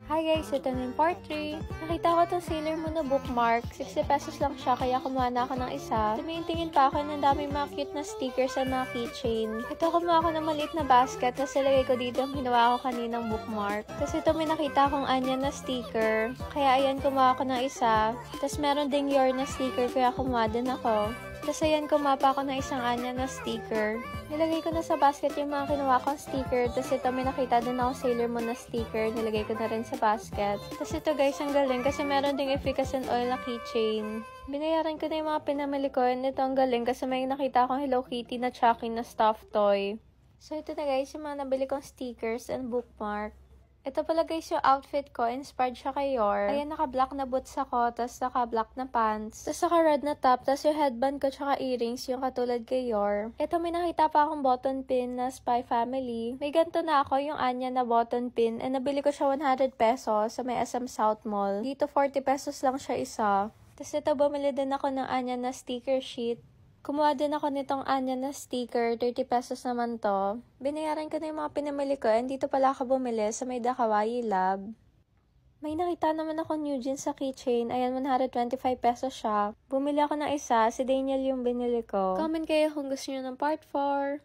Hi guys, ito na yung part 3. Nakita ko itong Sailor Moon na bookmark. 60 pesos lang siya, kaya kumuha na ako ng isa. Tumingin-tingin pa ako ng daming mga cute na stickers sa mga keychain. Ito, kumuha ako ng maliit na basket, tapos ilagay ko dito ang ginawa ko kaninang bookmark. Tapos ito, may nakita akong Anya na sticker. Kaya ayan, kumuha ako ng isa. Tapos meron ding Yor na sticker, kaya kumuha din ako. Tapos ayan, kumapa ako ng isang Anya na sticker. Nilagay ko na sa basket yung mga kinuha kong sticker. Tapos ito, may nakita din ako Sailor Moon na sticker. Nilagay ko na rin sa basket. Tapos ito guys, ang galing kasi meron ding efficacy oil na keychain. Binayaran ko na yung mga pinamili ko. And ito ang galing kasi may nakita akong Hello Kitty na Chucky na stuffed toy. So ito na guys, yung mga nabili kong stickers and bookmark. Ito pala guys yung outfit ko, inspired siya kay Yor. Ayan, naka-black na boots ako, tapos naka-black na pants, tapos naka-red na top, tapos yung headband ko tsaka earrings, yung katulad kay Yor. Ito, may nakita pa akong button pin na Spy Family. May ganito na ako, yung Anya na button pin, and nabili ko siya 100 pesos sa may SM South Mall. Dito 40 pesos lang siya isa. Tapos ito, bumili din ako ng Anya na sticker sheet. Kumuha din ako nitong Anya na sticker, 30 pesos naman to. Binayaran ko na yung mga pinamili ko, and dito pala ako bumili sa may Kawaii Lab. May nakita naman ako new jeans sa keychain, ayan 125 pesos siya. Bumili ako ng isa, si Daniel yung binili ko. Comment kayo kung gusto nyo ng part 4.